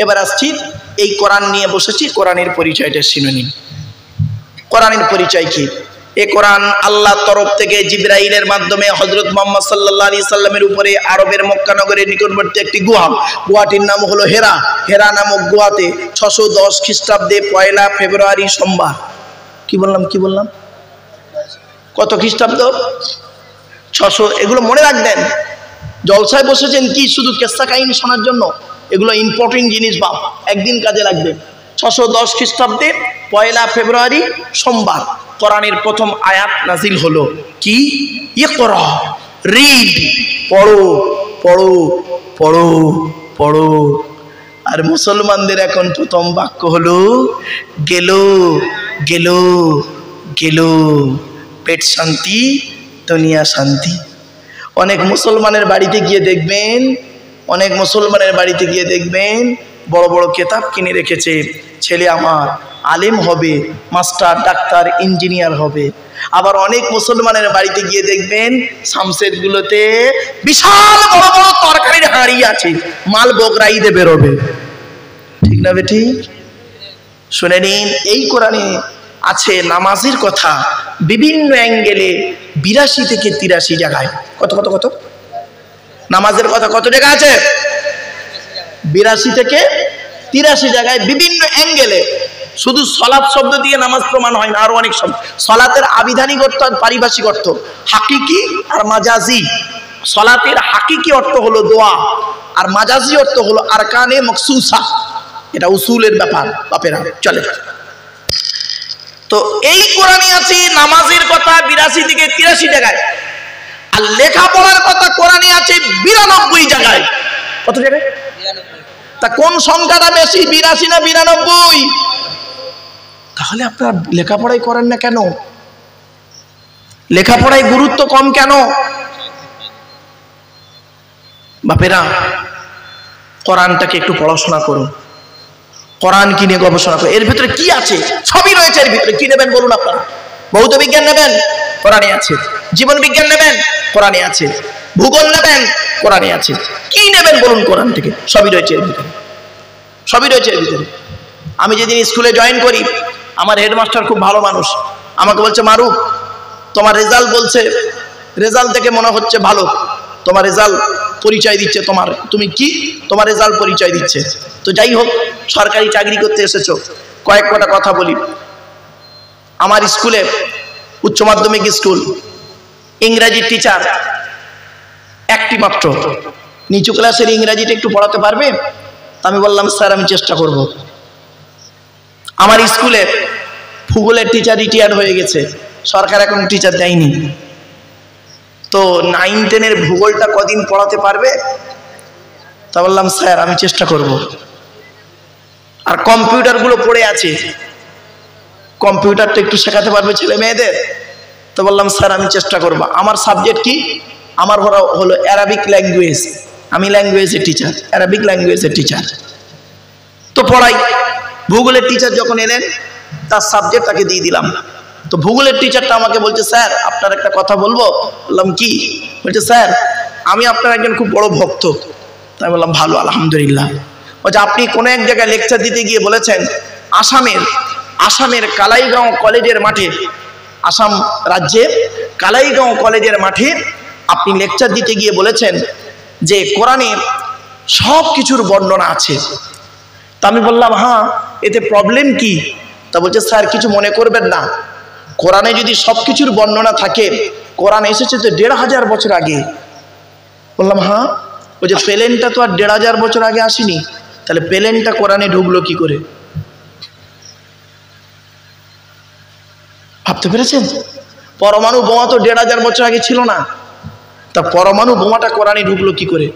এবার আসছি, এই কোরআন নিয়ে বসেছি, কোরআনের পরিচয়টা শুনে নিন। কোরআনের পরিচয় কি? এই কোরআন আল্লাহর তরফ থেকে জিবরাইলের মাধ্যমে হযরত মুহাম্মদ সাল্লাল্লাহু আলাইহি সাল্লামের উপরে আরবের মক্কা নগরের নিকটবর্তী একটি গুহাটির নাম হলো হেরা। হেরা নামক গুহাতে 610 খ্রিস্টাব্দে 1 ফেব্রুয়ারি সোমবার, কি বললাম কত খ্রিস্টাব্দ? 600। এগুলো মনে রাখবেন। জলসায় বসেছেন কি শুধু কেসা কাহিনী শোনার জন্য? এগুলো ইম্পর্টেন্ট জিনিস বাপ, একদিন কাজে লাগবে। 610 খ্রিস্টাব্দে 1 ফেব্রুয়ারি সোমবার কোরআনের প্রথম আয়াত নাজিল হলো। কি? ইকরা, রিড, পড়ো পড়ো পড়ো পড়ো। আর মুসলমানদের এখন প্রথম বাক্য হলো গেল গেল গেল, পেট শান্তি দুনিয়া শান্তি। অনেক মুসলমানের বাড়িতে গিয়ে দেখবেন বড় বড় কেতাব কিনে রেখেছে, ছেলে আমার আলেম হবে, মাস্টার, ডাক্তার, ইঞ্জিনিয়ার হবে। আবার অনেক মুসলমানের বাড়িতে গিয়ে দেখবেন সামসেটগুলোতে বিশাল বড় বড় তরকারির হাঁড়ি আছে, মাল বকরা ঈদে বেরোবে। ঠিক না বেঠিক? শুনে নিন, এই কোরআনে আছে নামাজের কথা বিভিন্ন অ্যাঙ্গেলে 82 থেকে 83 জায়গায়। কত কত কত নামাজের কথা কত জায়গা আছে? 82 থেকে 83 জায়গায় বিভিন্ন অ্যাঙ্গেলে। শুধু সলাৎ শব্দ দিয়ে নামাজ প্রমাণ হয় না, আরো অনেক শব্দ। সলাতের আবিধানিক অর্থ আর পারিভাষিক অর্থ, হাকিকি আর মাজাজি। সলাতের হাকিকি অর্থ হলো দোয়া, আর মাজাজি অর্থ হলো আরকানে মখসুসা। এটা উসুলের ব্যাপার বাপেরা, চলে। তো এই কোরআনে আছে নামাজের কথা 82 থেকে 83 জায়গায়, আর লেখাপড়ার কথা কোরআনে আছে 92 জায়গায়। কত জায়গায়? 92। তা কোন সংখ্যাটা বেশি, 82 না 92? তাহলে আপনারা লেখাপড়াই করেন না কেন? লেখাপড়ায় গুরুত্ব কম কেন? বাপেরা, কোরআনটাকে একটু পড়াশোনা করুন, কোরআন কি নিয়ে গবেষণা করুন। এর ভিতরে কি আছে? সবই রয়েছে এর ভিতরে। কি নেবেন বলুন আপনারা? ভৌত বিজ্ঞান নেবেন? কোরআনে আছে। জীবন বিজ্ঞান নেবেন? কোরআনে আছে। ভূগোল নেবেন? কোরআনে আছে। কি নেবেন বলুন কোরআন থেকে? সবই রয়েছে এর ভিতরে, সবই রয়েছে এর ভিতরে। আমি যেদিন স্কুলে জয়েন করি, আমার হেডমাস্টার খুব ভালো মানুষ, আমাকে বলছে, মারুফ তোমার রেজাল্ট বলছে, রেজাল্ট দেখে মনে হচ্ছে ভালো, তোমার রেজাল্ট পরিচয় দিচ্ছে, তুমি কি তোমার রেজাল্ট পরিচয় দিচ্ছে। তো যাই হোক, সরকারি চাকরি করতে এসেছো, কয়েকটা কথা বলি। আমার স্কুলে, উচ্চ মাধ্যমিক স্কুল, ইংরাজির টিচার একটি মাত্র। নিচু ক্লাসের ইংরাজিটা একটু পড়াতে পারবে? আমি বললাম, স্যার আমি চেষ্টা করব। আমার স্কুলে ভূগোলের টিচার রিটায়ার্ড হয়ে গেছে, সরকার এখন টিচার দেয়নি। তো 9-10 ভূগোলটা কদিন পড়াতে পারবে? তা বললাম, স্যার আমি চেষ্টা করব। আর কম্পিউটারগুলো পড়ে আছে, কম্পিউটারটা একটু শেখাতে পারবে ছেলে মেয়েদের? তো বললাম, স্যার আমি চেষ্টা করব। আমার সাবজেক্ট কি? আমার হলো অ্যারাবিক ল্যাঙ্গুয়েজ। আমি ল্যাঙ্গুয়েজের টিচার, অ্যারাবিক ল্যাঙ্গুয়েজের টিচার। তো পড়াই। ভূগোলের টিচার যখন এলেন, তার সাবজেক্ট তাকে দিয়ে দিলাম। তো ভূগোলের টিচারটা আমাকে বলছে, স্যার আপনার একটা কথা বলবো। বললাম, কি? বলছে, স্যার আমি আপনার একজন খুব বড় ভক্ত। তাই বললাম, ভালো, আলহামদুলিল্লাহ। বলছে, আপনি কোনো এক জায়গায় লেকচার দিতে গিয়ে বলেছেন, আসামের কালাইগাঁও কলেজের মাঠে, আসাম রাজ্যের কালাইগাঁও কলেজের মাঠে আপনি লেকচার দিতে গিয়ে বলেছেন যে কোরআনে সব কিছুর বর্ণনা আছে। তা আমি বললাম, হ্যাঁ, এতে প্রবলেম কি? তা বলছে, স্যার কিছু মনে করবেন না, কোরআনে যদি সব কিছুর বর্ণনা থাকে, কোরআন এসেছে তো 1500 বছর আগে। বললাম, হ্যাঁ। ওই যে প্লেনটা তো আর 1500 বছর আগে আসেনি, তাহলে প্লেনটা কোরআনে ঢুকলো কি করে? ভাবতে পেরেছেন? পরমাণু বোমা তো 1500 বছর আগে ছিল না, তা পরমাণু বোমাটা কোরআনে ঢুকলো কি করে?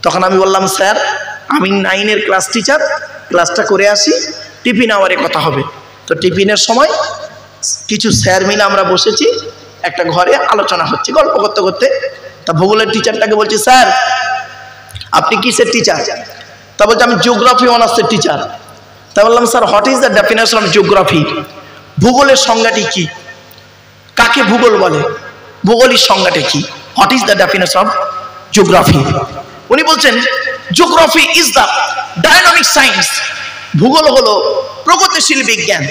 তখন আমি বললাম, স্যার আমি 9-এর ক্লাস টিচার, ক্লাসটা করে আসি, টিফিন আওয়ারে কথা হবে। তো টিফিনের সময় কিছু স্যার মিলে আমরা বসেছি, একটা ঘরে আলোচনা হচ্ছে, গল্প করতে করতে। তা ভূগোলের টিচারটাকে বলছি, স্যার আপনি কিসের টিচার? তা বলছে, আমি জিওগ্রাফি অনার্সের টিচার। তা বললাম, sir what is the definition of geography? ভূগোলের সংজ্ঞাটি কি? কাকে ভূগোল বলে? ভূগোলের সংজ্ঞাটা কি? What is the definition of geography? উনি বলছেন, geography is the dynamic progressive science, ভূগোল হলো প্রগতিশীল বিজ্ঞান।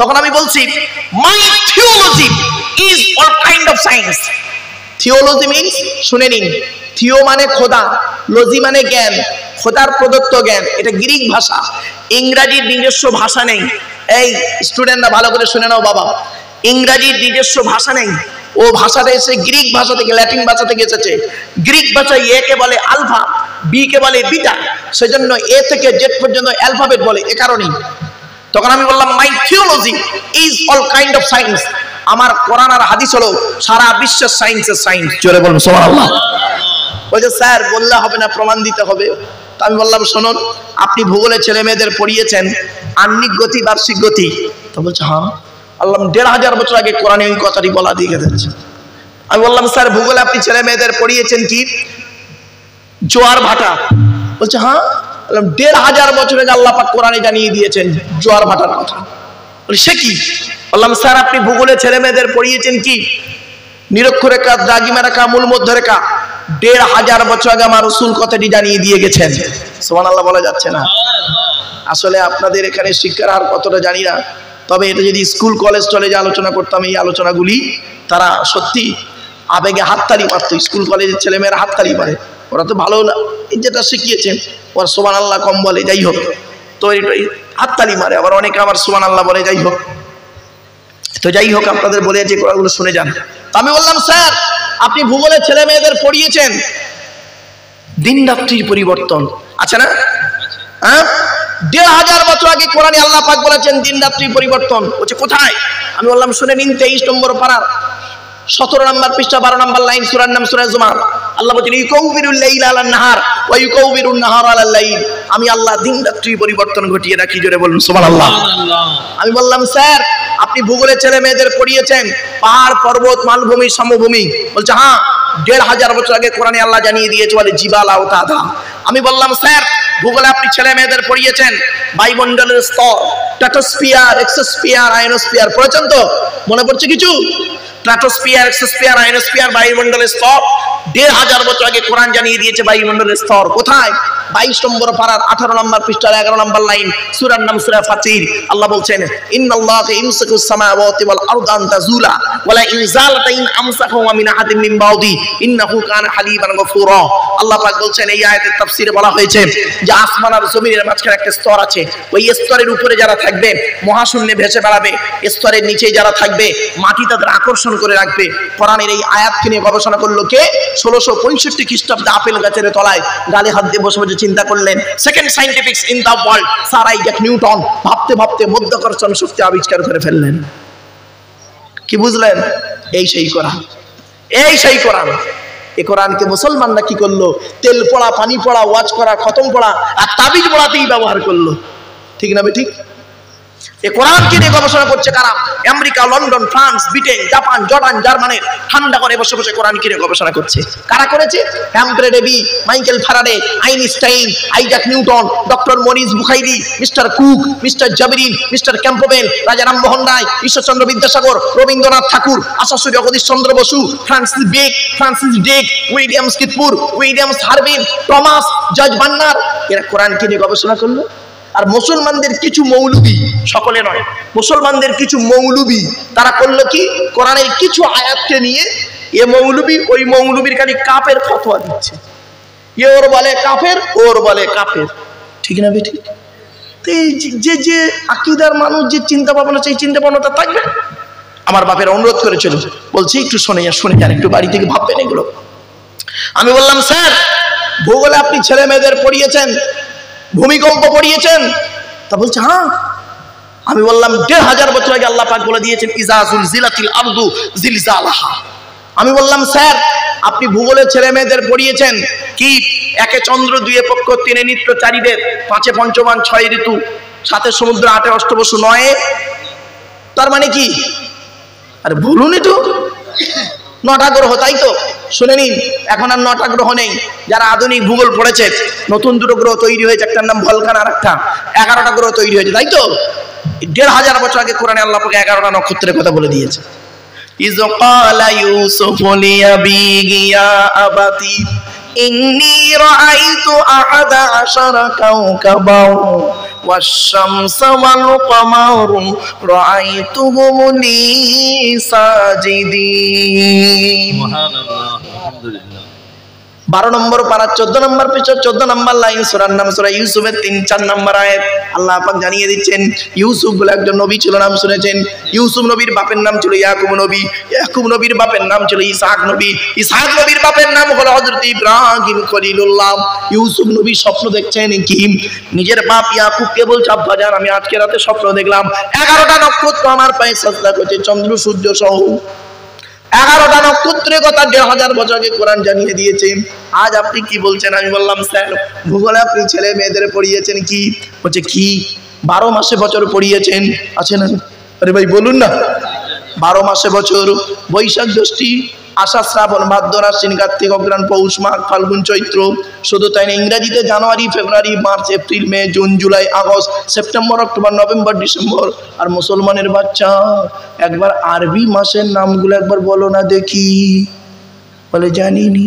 তখন আমি বলছি my theology is all kind of science. Theology means, শুনে নিন, থিও মানে খোদা, লজি মানে জ্ঞান, খোদার প্রদত্ত জ্ঞান। এটা গ্রিক ভাষা, ইংরাজির নিজস্ব ভাষা নেই। এই স্টুডেন্টরা ভালো করে শুনে নাও বাবা, ইংরাজির নিজস্ব ভাষা নেই, ও ভাষাটা এসে গ্রিক ভাষা থেকে, ল্যাটিন ভাষা থেকে এসেছে। গ্রিক ভাষায় এ কে বলে আলফা, বি কে বলে বিটা, সেজন্য এ থেকে জেড পর্যন্ত অ্যালফাবেট বলে, এ কারণেই। তখন আমি বললাম my theology is all kind of science. আমার কোরআন আর হাদিস হলো সারা বিশ্বের সায়েন্সের সায়েন্স। জোরে বলুন সুবহানাল্লাহ। বলছে স্যার বললে হবে না, প্রমাণ দিতে হবে। তো আমি বললাম শুনুন, আপনি ভূগোলে ছেলে মেয়েদের পড়িয়েছেন আহ্নিক গতি, বার্ষিক গতি। তো বলছে হ্যাঁ। বললাম 1500 বছর আগে কোরআনে ওই কথাটি বলা দিয়ে গেছে। আমি বললাম স্যার ভূগোলে আপনি ছেলে মেয়েদের পড়িয়েছেন কি জোয়ার ভাটা? বলছে হ্যাঁ। বললাম 1500 বছর আগে আল্লাহ পাক কোরআনে জানিয়ে দিয়েছেন জোয়ার ভাটার কথা। বলি সে কি? বললাম স্যার আপনি ভূগোলে ছেলে মেয়েদের পড়িয়েছেন কি নিরক্ষরেখা, দ্রাঘিমা রেখা, মূল মধ্যরেখা? 1500 বছর আগে আমার রাসূল কথাটি জানিয়ে দিয়ে গেছেন। সুবহানাল্লাহ বলা যাচ্ছে না? আসলে আপনাদের এখানে শিক্ষার হার কতটা জানি না, তবে এটা যদি স্কুল কলেজ টলেজে আলোচনা করতাম, এই আলোচনাগুলি তারা সত্যি আবেগে হাততালি মারত। স্কুল কলেজের ছেলেমেয়েরা হাততালি মারে, ওরা তো ভালো না, যেটা শিখিয়েছেন ওরা সুবহানাল্লাহ কম বলে, যাই হোক, তো হাততালি মারে। আবার অনেকে আবার সুবহানাল্লাহ বলে, যাই হোক। তো যাই হোক, আপনাদের বলে যে কোরআনগুলো শুনে যান। তো আমি বললাম স্যার আপনি ভূগোলের ছেলে মেয়েদের পড়িয়েছেন দিন রাত্রির পরিবর্তন, আছে না? হ্যাঁ, 1500 বছর আগে কোরআনে আল্লাহ পাক বলেছেন দিন রাত্রির পরিবর্তন। বলছে কোথায়? আমি বললাম শুনে নিন, 23 নম্বর পারার 17 নম্বর পৃষ্ঠা 12 নম্বর লাইন, সূরার নাম সূরা জুমার। আল্লাহ বলেন ইউকাউবিরুল লাইলা আলান নাহার ওয়া ইউকাউবিরুন নাহার আলাল লাইল। আমি আল্লাহ দিন রাত্রির পরিবর্তন ঘটিয়ে রাখি। জোরে বলুন সুবহানাল্লাহ। আমি বললাম স্যার আপনি ভূগোলে ছেলে মেয়েদের পড়িয়েছেন পাহাড়, পর্বত, মালভূমি, সমভূমি? বলছে হ্যাঁ, 1500 বছর আগে কোরআনে আল্লাহ জানিয়ে দিয়েছে বলে জিবাল আও তাদা। আমি বললাম স্যার ভূগোলে আপনি ছেলে মেয়েদের পড়িয়েছেন বায়ুমণ্ডলের স্তর, স্ট্র্যাটোস্ফিয়ার, এক্সোস্ফিয়ার, আয়োনোস্ফিয়ার, পড়েছেন তো? মনে পড়ছে কিছু? স্ট্র্যাটোস্ফিয়ার, এক্সোস্ফিয়ার, আয়োনোস্ফিয়ার, বায়ুমণ্ডলের স্তর। 1500 বছর আগে কোরআন জানিয়ে দিয়েছে বায়ুমণ্ডলের স্তর কোথায়? 22 নম্বর পারার 18 নম্বর পৃষ্ঠার 11 নম্বর লাইন, সূরার নাম সূরা ফাতির। আল্লাহ বলছেন ইন্নাল্লাহা ইমসাকুস সামাওয়াতি ওয়াল আরদা আন তাজুলা ওয়ালা ইন যালাতা ইন আমসাকুহুমা মিন আহাদিন মিন বাদি ইন্নাহু কানা হালিমান গফুরা। আল্লাহ পাক বলছেন এই আয়াতের তাফসীরে বলা হয়েছে যে আসমান আর জমিনের মাঝখানে একটা স্তর আছে, ওই স্তরের উপরে যারা থাকবে মহাশূন্যে ভেসে বেড়াবে, স্তরের নিচে যারা থাকবে মাটি তাদের আকর্ষণ করে রাখবে। কোরআনের এই আয়াতকে নিয়ে গবেষণা করলো কে? 1665 খ্রিস্টাব্দে আপেল গাছের তলায় গালে হাত দিয়ে বসে বসে চিন্তা করলেন second scientific in the world sir Isaac Newton. ভাবতে ভাবতে মধ্যাকর্ষণ শক্তি আবিষ্কার করে ফেললেন। কি বুঝলেন? এই সেই কোরআন, এই সেই কোরআন। এই কোরআনকে মুসলমানরা কি করলো? তেল পড়া, পানি পড়া, ওয়াজ করা, খতম পড়া আর তাবিজ পড়াতেই ব্যবহার করলো। ঠিক না ঠিক? এই কোরআনকে নিয়ে গবেষণা করছে কারা? America, London, France, Britain, Japan, Jordan, Germany ঠান্ডা করে বসে বসে কোরআনকে নিয়ে গবেষণা করছে। কারা করেছে? Humphry Davy, Michael Faraday, Einstein, Isaac Newton, doctor Maurice Bucaille, mister Cook, mister Jabrin, mister Campbell, Raja Rammohan Roy, Ishwar Chandra Vidyasagar, Rabindranath Tagore, Acharya Jagadish Chandra Bose, Francis Drake, William স্কিটপুর, Williams Harvey, Thomas, George Bernard, এরা কোরআনকে নিয়ে গবেষণা করলো। আর মুসলমানদের কিছু মৌলবি, সকলে নয়, মুসলমানদের কিছু মৌলবি তারা করলো কি? কোরআনের কিছু আয়াতকে নিয়ে এ মৌলবি ওই মৌলবির খালি কাফের ফতোয়া দিচ্ছে। এ ওর বলে কাফের, ওর বলে কাফের। ঠিক না ঠিক? তো এই যে আকীদার মানুষ যে চিন্তা ভাবনা, সেই চিন্তা ভাবনাটা থাকবে। আমার বাপের অনুরোধ করেছিল, বলছি একটু শুনে যান, একটু বাড়ি থেকে ভাববেন এগুলো। আমি বললাম স্যার ভূগোলে আপনি ছেলে মেয়েদের পড়িয়েছেন ভূমিকম্প পড়িয়েছেন? তা বলছে হ্যাঁ। আমি বললাম 1500 বছর আগে আল্লাহ পাক বলে দিয়েছেন ইজা জুলজিলাতিল আরদু জিলজালাহা। আমি বললাম স্যার আপনি ভূগোলের ছেলে মেয়েদের পড়িয়েছেন কি একে চন্দ্র, দুয়ে পক্ষ, তিনে নিত্য, চারিদের, পাঁচে পঞ্চমান, ছয় ঋতু, সাতে সমুদ্র, আটে অষ্টবসু, নয়ে, তার মানে কি? আরে বলুন একটু, 9টা গ্রহ, তাই তো? শুনে নিন, এখন আর 9টা গ্রহ নেই। যারা আধুনিক ভূগোল পড়েছে নতুন 2টো গ্রহ তৈরি হয়েছে, একটার নাম ভলকান আর একটা, 11টা গ্রহ তৈরি হয়েছে, তাই তো? 1500 বছর আগে কোরআনে আল্লাহ পাক 11টা নক্ষত্রের কথা বলে দিয়েছে। ইয ক্বালা ইউসুফু লিআবিহি ইয়া আবাতি ইন্নী রাআইতু আহাদা আশারা কাওকাবাও ওয়াশ-শামসা ওয়াল কামারা রাআইতুহুম লি সাজিদিন। সুবহানাল্লাহ, আলহামদুলিল্লাহ। 12 নম্বর পারা 14 নম্বর পৃষ্ঠা 14 নম্বর লাইন, সূরার নাম সূরা ইউসুফের 3-4 নম্বর আয়াত। আল্লাহ পাক জানিয়ে দিচ্ছেন ইউসুফ বলে একজন নবী ছিল, নাম শুনেছেন। ইউসুফ নবীর বাপের নাম ছিল ইয়াকুব নবী, ইয়াকুব নবীর বাপের নাম ছিল ইসহাক নবী, ইসহাক নবীর বাপের নাম হলো হযরত ইব্রাহিম খলিলুল্লাহ। ইউসুফ নবী স্বপ্ন দেখছেন কি, নিজের বাপ ইয়াকুবকে বলছে আব্বা জান আমি আজকে রাতে স্বপ্ন দেখলাম 11টা নক্ষত্র আমার পায়ে সাজদা করছে, চন্দ্র সূর্য সহ 11টা নক্ষত্রের কথা 1000 বছর আগে কোরআন জানিয়ে দিয়েছে। আজ আপনি কি বলছেন? আমি বললাম স্যার ভূগোলে আপনি ছেলে মেয়েদের পড়িয়েছেন কি? বলছে কি 12 মাসে বছর পড়িয়েছেন। আছে না? আরে ভাই বলুন না। 12 মাসে বছর, বৈশাখ জ্যৈষ্ঠ আষাঢ় শ্রাবণ ভাদ্র আশ্বিন কার্তিক অগ্রহায়ণ পৌষ মাঘ ফাল্গুন চৈত্র। শুধু তাই না, ইংরেজিতে January February March April May June July August September October November December. আর মুসলমানের বাচ্চা একবার আরবি মাসের নামগুলো একবার বলো না দেখি। বলে জানিনি।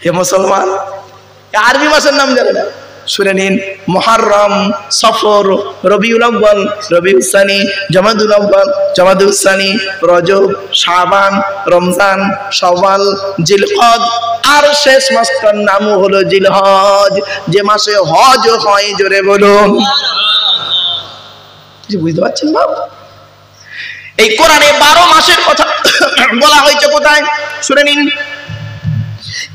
এ মুসলমান আরবি মাসের নাম জানে না। শুনে নিন, মুহররম, সফর, রবিউল আউয়াল, রবিউল সানি, জামাদুল আউয়াল, জামাদুল সানি, রজব, শাবান, রমজান, শাওয়াল, জিলকদ, আর শেষ মাসটার নাম হলো জিলহজ, যে মাসে হজ হয়। জোরে বলুন। কিছু বুঝতে পারছেন বাবা? এই কোরআনে 12 মাসের কথা বলা হয়েছে কোথায়? শুনে নিন,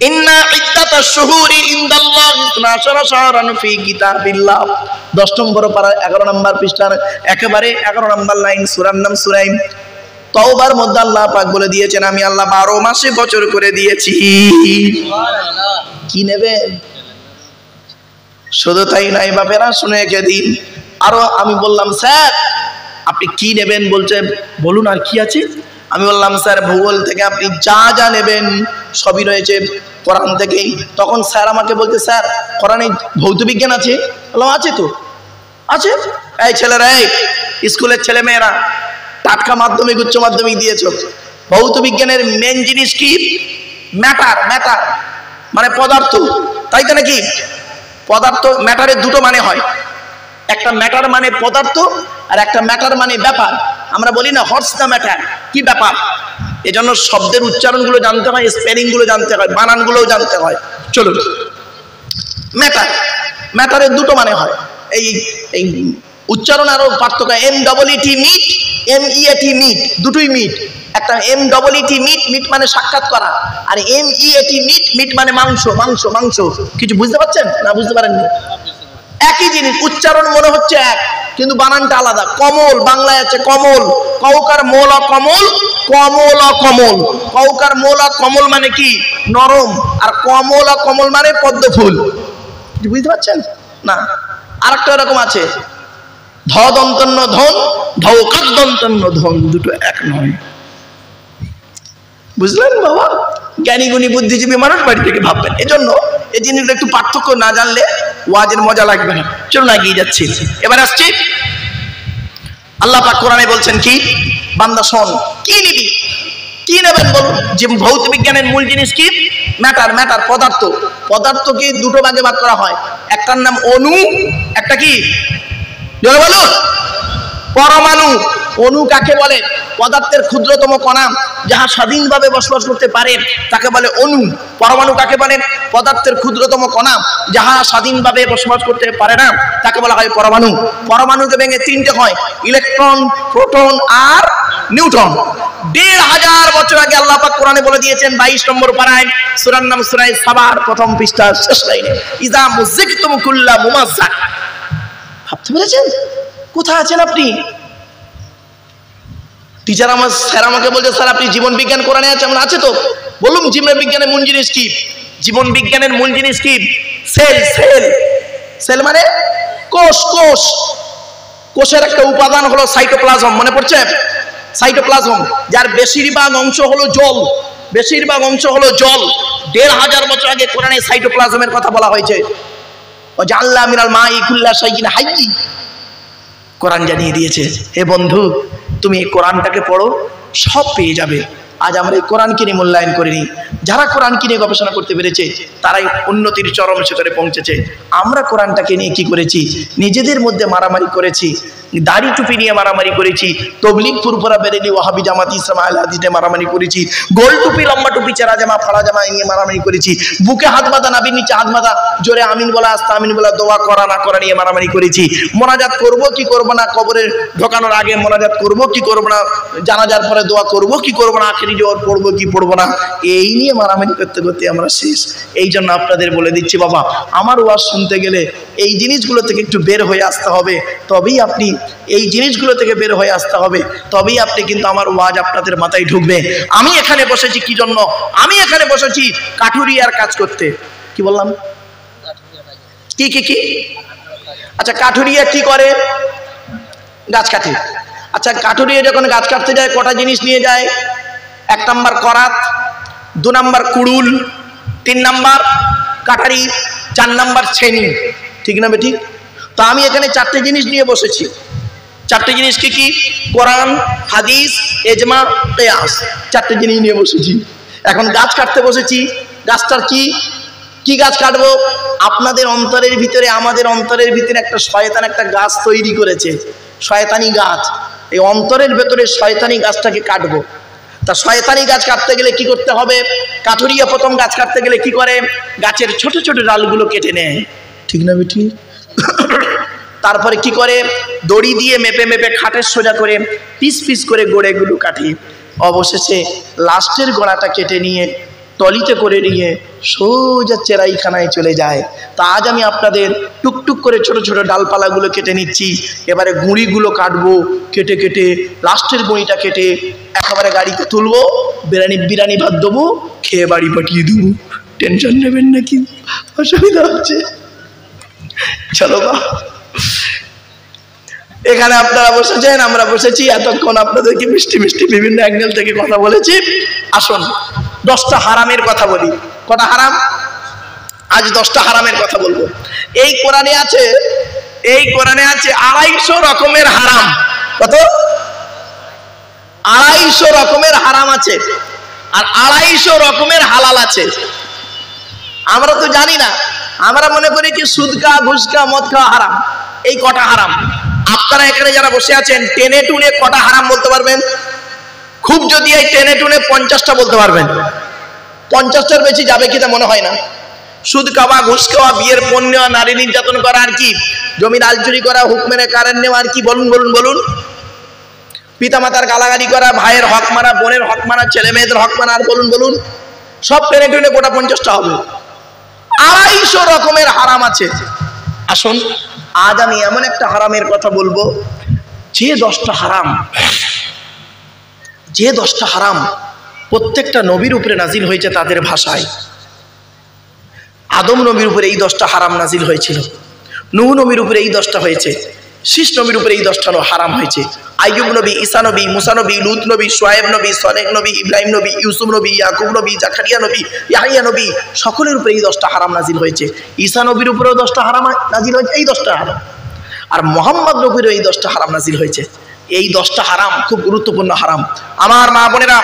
ইন্না ইদ্দাতাশ শুহুরি ইনদাল্লাহি 12 শাহরান ফি কিতাবিল্লাহ। 10 নম্বর পারা 11 নম্বর পৃষ্ঠার একেবারে 11 নম্বর লাইন, সূরার নাম সূরা তাওবার মধ্যে আল্লাহ পাক বলে দিয়েছেন আমি আল্লাহ 12 মাসে বছর করে দিয়েছি। সুবহানাল্লাহ। কি নেবেন? শুধু তাই নাই বাপেরা, শুনে রেখে দিন। আরো আমি বললাম স্যার আপনি কি নেবেন? বলছে বলুন আর কি আছে। আমি বললাম স্যার ভূগোল থেকে আপনি যা যা নেবেন সবই রয়েছে কোরআন থেকেই। তখন স্যার আমাকে বলতে স্যার কোরআনে ভৌত বিজ্ঞান আছে? বললাম আছে তো, আছে। এই ছেলেরা, এই স্কুলের ছেলে মেয়েরা টাটকা মাধ্যমিক উচ্চ মাধ্যমিক দিয়েছ, ভৌত বিজ্ঞানের মেন জিনিস কি? ম্যাটার। ম্যাটার মানে পদার্থ, তাই তো নাকি? পদার্থ ম্যাটারের দুটো মানে হয়, একটা ম্যাটার মানে পদার্থ আর একটা ম্যাটার মানে ব্যাপার। আমরা বলি না হোয়াটস দ্য ম্যাটার, কি ব্যাপার। এজন্য শব্দের উচ্চারণগুলো জানতে হয়, স্পেলিংগুলো জানতে হয়, বানানগুলোও জানতে হয়। চলুন, ম্যাটার, ম্যাটারের দুটো মানে হয়। এই উচ্চারণ আরো পার্থক্য। MEET মিট, MEAT মিট, দুটোই মিট। একটা MEET মিট, মিট মানে সাক্ষাৎ করা, আর MEAT মিট, মিট মানে মাংস। মাংস মাংস কিছু বুঝতে পারছেন না? বুঝতে পারেননি? একই জিনিস, উচ্চারণ মনে হচ্ছে এক কিন্তু বানানটা আলাদা। কমল বাংলায় আছে কমল, কৌকার মোল কমল, কমল কমল। কৌকার মোল কমল মানে কি? নরম। আর কমল কমল মানে পদ্ম ফুল। বুঝতে পারছেন না? আরেকটা এরকম আছে, ধ দন্তন্য ধন, ধৌকার দন্তন্য ধন, দুটো এক নয়। বুঝলেন বাবা? জ্ঞানী গুণী বুদ্ধিজীবী মানুষ বাড়ি থেকে ভাববেন। এজন্য এই জিনিসগুলো একটু পার্থক্য না জানলে ওয়াজের মজা লাগবে না। চলুন এগিয়ে যাচ্ছি। এবার আসছি, আল্লাহ পাক কোরআনে বলছেন কি? বান্দা শোন, কি নিবি, কি নেবেন বলুন। যে ভৌত বিজ্ঞানের মূল জিনিস কি? ম্যাটার। ম্যাটার পদার্থ। পদার্থকে দুটো ভাগে ভাগ করা হয়, একটার নাম অণু, একটা কি বলো পরমাণু। অণু কাকে বলে? পদার্থের ক্ষুদ্রতম কণা যাহা স্বাধীনভাবে বসবাস করতে পারে তাকে বলে অণু। পরমাণু কাকে বলে? পদার্থের ক্ষুদ্রতম কণা যাহা স্বাধীনভাবে বসবাস করতে পারে না তাকে বলা হয় পরমাণু। পরমাণুকে ভেঙে 3টে হয়, ইলেকট্রন, প্রোটন আর নিউট্রন। 1500 বছর আগে আল্লাহ পাক কোরআনে বলে দিয়েছেন 22 নম্বর পারায়, সূরার নাম সূরা সাবার প্রথম পৃষ্ঠার শেষ লাইনে, ইযা মুযিকতুম কুল্লা মুমাজ্জাক। ভাবতে পেরেছেন কোথায় আছেন আপনি? টিচার আমার স্যার আমাকে বলছে স্যার আপনি জীবন বিজ্ঞান কোরআনে আছে? আমরা আছে তো। বলুন জীবন বিজ্ঞানের মূল জিনিস কি? জীবন বিজ্ঞানের মূল জিনিস কি? সেল। সেল, সেল মানে কোষ। কোষ, কোষের একটা উপাদান হলো সাইটোপ্লাজম। মনে পড়ছে? সাইটোপ্লাজম, যার বেশিরভাগ অংশ হলো জল। বেশিরভাগ অংশ হলো জল। 1500 বছর আগে কোরআনে সাইটোপ্লাজমের কথা বলা হয়েছে। ও জাআলনা মিনাল মাই কুল্লা শাইইন হাইয়্যিন, কোরআন জানিয়ে দিয়েছে। হে বন্ধু, তুমি এই কোরআনটাকে পড়ো, সব পেয়ে যাবে। আজ আমরা এই কোরআনকে নিয়ে মূল্যায়ন করিনি। যারা কোরআনকে নিয়ে গবেষণা করতে পেরেছে তারাই উন্নতির চরম শিখরে পৌঁছেছে। আমরা কোরআনটাকে নিয়ে কি করেছি? নিজেদের মধ্যে মারামারি করেছি, দাড়ি টুপি নিয়ে মারামারি করেছি, তবলিগ ফুরফুরা বেরেলি ওয়াহাবি জামাত ইসলাম আহলে হাদিসে মারামারি করেছি, গোল টুপি লম্বা টুপি চেরা জামা ফাড়া জামা নিয়ে মারামারি করেছি, বুকে হাত বাঁধা নাবির নিচে হাত বাঁধা জোরে আমিন বলা আস্তে আমিন বলা দোয়া করা না করা নিয়ে মারামারি করেছি, মোনাজাত করব কি করব না, কবরে ঢোকানোর আগে মোনাজাত করব কি করব না, জানাজার পরে দোয়া করব কি করব না, আখেরি জোর পড়বো কি পড়বো না, এই নিয়ে মারামারি করতে করতে আমরা শেষ। এই জন্য আপনাদের বলে দিচ্ছি বাবা, আমার ওয়াজ শুনতে গেলে এই জিনিসগুলো থেকে একটু বের হয়ে আসতে হবে, তবেই আপনি এই জিনিসগুলো থেকে বের হয়ে আসতে হবে, তবেই আপনি কিন্তু আমার ওয়াজ আপনাদের মাথায় ঢুকবে। আমি এখানে বসেছি কি জন্য? আমি এখানে বসেছি কাঠুরিয়ার কাজ করতে। কি বললাম? কি কি কি? আচ্ছা, কাঠুরিয়া কি করে? গাছ কাটে। আচ্ছা, কাঠুরিয়া যখন গাছ কাটতে যায় কটা জিনিস নিয়ে যায়? 1 নাম্বার করাত, 2 নাম্বার কুড়ুল, 3 নাম্বার কাঠারি, 4 নাম্বার ছেনি। ঠিক না বেঠিক? তো আমি এখানে 4টে জিনিস নিয়ে বসেছি। 4টে জিনিস কি কি? কোরআন, হাদিস, এজমা, কিয়াস। 4টে জিনিস নিয়ে বসেছি। এখন গাছ কাটতে বসেছি। গাছটার কি কি গাছ কাটবো? আপনাদের অন্তরের ভিতরে, আমাদের অন্তরের ভিতরে একটা শয়তান একটা গাছ তৈরি করেছে, শয়তানি গাছ। এই অন্তরের ভেতরে শয়তানি গাছটাকে কাটবো। তা শয়তানি গাছ কাটতে গেলে কি করতে হবে? কাঠুরিয়া প্রথম গাছ কাটতে গেলে কি করে? গাছের ছোট ছোট ডালগুলো কেটে নেয়। ঠিক না বেটি? তারপরে কি করে? দড়ি দিয়ে মেপে মেপে খাটের সোজা করে পিস পিস করে গোড়েগুলো কাটে। অবশেষে লাস্টের গোড়াটা কেটে নিয়ে টলিতে করে নিয়ে সোজা চেরাইখানায় চলে যায়। তা আজ আমি আপনাদের টুকটুক করে ছোট ছোট ডালপালাগুলো কেটে নিচ্ছি। এবারে গুঁড়িগুলো কাটবো, কেটে কেটে লাস্টের গুঁড়িটা কেটে একেবারে গাড়িতে তুলবো, বিরিয়ানি ভাত দেবো, খেয়ে বাড়ি পাঠিয়ে দেবো। টেনশন নেবেন নাকি? অসুবিধা হচ্ছে? চলো বা, এখানে আপনারা বসেছেন, আমরা বসেছি, এতক্ষণ আপনাদেরকে মিষ্টি মিষ্টি বিভিন্ন অ্যাঙ্গেল থেকে কথা বলেছি। আসুন 10টা হারামের কথা বলি। কটা হারাম? আজ 10টা হারামের কথা বলবো। এই কোরআনে আছে 250 রকমের হারাম। কত? 250 রকমের হারাম আছে, আর 250 রকমের হালাল আছে। আমরা তো জানি না, আমরা মনে করি কি সুদ খাওয়া, ঘুষ খাওয়া, মদ খাওয়া হারাম। এই কটা হারাম। আপনারা এখানে যারা বসে আছেন টেনে টুনে কটা হারাম বলতে পারবেন? খুব যদি এই টেনে টুনে 50টা বলতে পারবেন। 50টার বেশি যাবে কিনা মনে হয় না। সুদ খাওয়া, ঘুষ খাওয়া, বিয়ের পণ নেওয়া, নারী নির্যাতন করা, আর কি জমির আলচুরি করা, হুক মেরে কারেন্ট নেওয়া, আর কি বলুন বলুন বলুন। পিতামাতার গালাগালি করা, ভাইয়ের হক মারা, বোনের হক মারা, ছেলে মেয়েদের হক মারা, আর বলুন বলুন। সব টেনে টুনে গোটা 50টা হবে। 250 রকমের হারাম আছে। আসুন আজ আমি এমন একটা হারামের কথা বলবো, যে 10টা হারাম প্রত্যেকটা নবীর উপরে নাজিল হয়েছে তাদের ভাষায়। আদম নবীর উপরে এই 10টা হারাম নাজিল হয়েছিল, নূহ নবীর উপরে এই 10টা হয়েছে, শীষ নবীর উপরে এই 10টা হারাম হয়েছে, আইয়ুব নবী, ঈসা নবী, মুসা নবী, লুত নবী, শুআয়ব নবী, সালেহ নবী, ইব্রাহিম নবী, ইউসুফ নবী, ইয়াকুব নবী, জাকারিয়া নবী, ইয়াহইয়া নবী, সকলের উপরে এই 10টা হারাম নাজিল হয়েছে। ঈসা নবীর উপরেও 10টা হারাম নাজিল হয়েছে, এই 10টা হারাম। আর মুহাম্মদ নবীরও এই 10টা হারাম নাজিল হয়েছে। এই 10টা হারাম খুব গুরুত্বপূর্ণ হারাম। আমার মা বোনেরা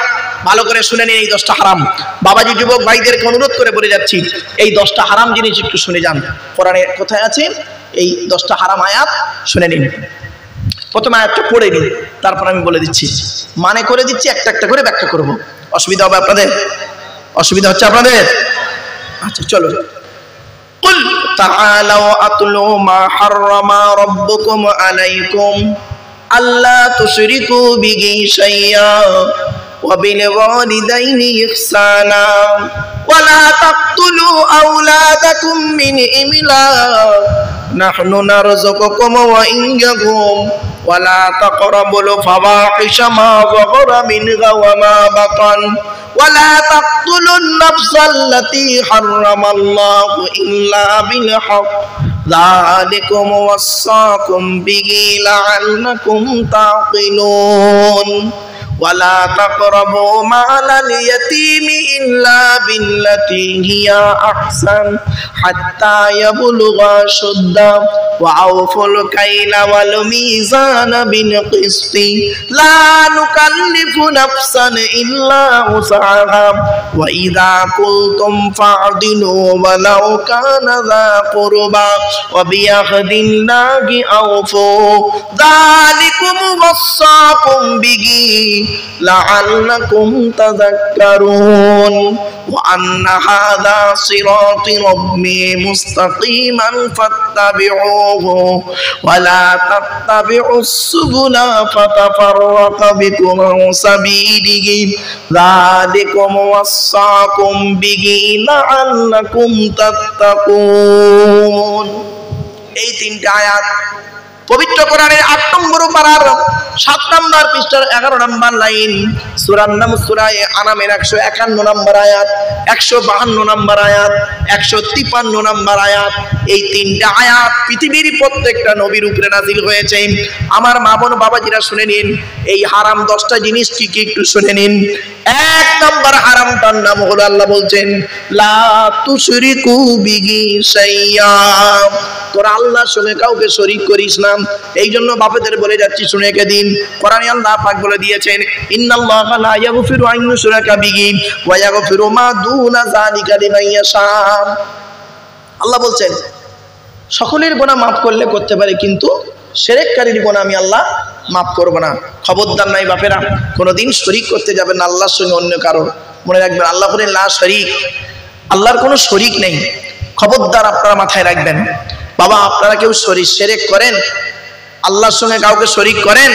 ভালো করে শুনে নিন, এই 10টা হারাম। বাবাজি যুবক ভাইদেরকে অনুরোধ করে বলে যাচ্ছি, এই 10টা হারাম জিনিস একটু শুনে যান। কোরআনে কোথায় আছে এই 10টা হারাম আয়াত শুনে নিন। প্রথম আয়াতটা পড়ে নিন, তারপর আমি বলে দিচ্ছি, মানে করে দিচ্ছি, একটা একটা করে ব্যাখ্যা করব। অসুবিধা হবে আপনাদের? অসুবিধা হচ্ছে আপনাদের? আচ্ছা চলো। কুল তাআলাউ আতলু মা হাররামা রাব্বুকুম আলাইকুম আল্লা তুশরিকু বিহি শাইয়্যা ওয়া বিল ওয়ালিদাইনি ইহসানা ওয়া লা তাকতুলু আওলাদাকুম মিন ইমলাক নাহনু নারযুকুকুম ওয়া ইয়্যাকুম ওয়া লা তাকরাবুল ফাওয়াহিশা মা যাহারা মিনহা ওয়া মা বাতান ওয়া লা তাকতুলুন নাফসাল্লাতী হাররামাল্লাহু ইল্লা বিল হক যালিকুম ওয়াসাকুম বিহি লাআল্লাকুম তাকিলুন ওয়ালা তাকরাবু মালাল ইয়াতীমি ইল্লা বিল্লাতী হিয়া আহসান হাত্তা ইয়াবলুগা শুদ্দা ওয়া আউফুল কাইলা ওয়াল মিজানা বিল কিসতি লা নুকাল্লিফু নাফসান ইল্লা উসআহা ওয়া ইযা কুলতুম ফা'দিলু ওয়ালাউ কানা যা কুরবা ওয়া বিআহদিল্লাহি আউফু যালিকুম ওয়াসাকুম বিহি লাআল্লাকুম তাযাক্কারুন ওয়া আন্না হাযা সিরাতি রাব্বি মুস্তাকিমান ফাত্তাবিউহু ওয়া লা তাত্তাবিউস সুবুলা ফাতাফাররাকা বিকুম আন সাবিলিহি যালিকুম ওয়াসাকুম বিহি লাআল্লাকুম তাত্তাকুন। এই তিনটা আয়াত পবিত্র কোরআনের ৮ নম্বর পারার ৭ নম্বর পৃষ্ঠার ১১ নম্বর লাইন, সূরার নাম সূরা আনামের ১৫১ নম্বর আয়াত, ১৫২ নম্বর আয়াত, ১৫৩ নম্বর আয়াত। এই তিনটা আয়াত পৃথিবীর প্রত্যেকটা নবীর উপরে নাজিল হয়েছে। আমার মা বোন বাবাজিরা শুনে নিন, এই হারাম 10টা জিনিস কি কি একটু শুনে নিন। ১ নম্বর হারামটার নাম হলো, আল্লাহ বলছেন লা তুশরিকু বিহি শাইয়্যা, তোরা আল্লাহর সঙ্গে কাউকে শরীক করিস না। এই জন্য বাপেদের বলে যাচ্ছি, শুনে রেখে দিন, কোরআনে আল্লাহ পাক বলে দিয়েছেন ইন্নাল্লাহা লা ইয়াগফিরু আন ইউশরাকা বিহি ওয়া ইয়াগফিরু মা দুনা যালিকা লিমান ইয়াশা। আল্লাহ বলছেন সকলের গুনাহ মাফ করলে করতে পারে, কিন্তু শিরককারীর গুনাহ আমি আল্লাহ মাফ করব না। খবরদার নাই বাপেরা, কোনোদিন শরীক করতে যাবেন না আল্লাহর সঙ্গে অন্য কারো। মনে রাখবেন আল্লাহ বলেন লা শরীক, আল্লাহর কোনো শরীক নেই। খবরদার আপনারা মাথায় রাখবেন। বাবা আপনারা কেউ শিরক করেন, আল্লাহর সঙ্গে কাউকে শরীক করেন?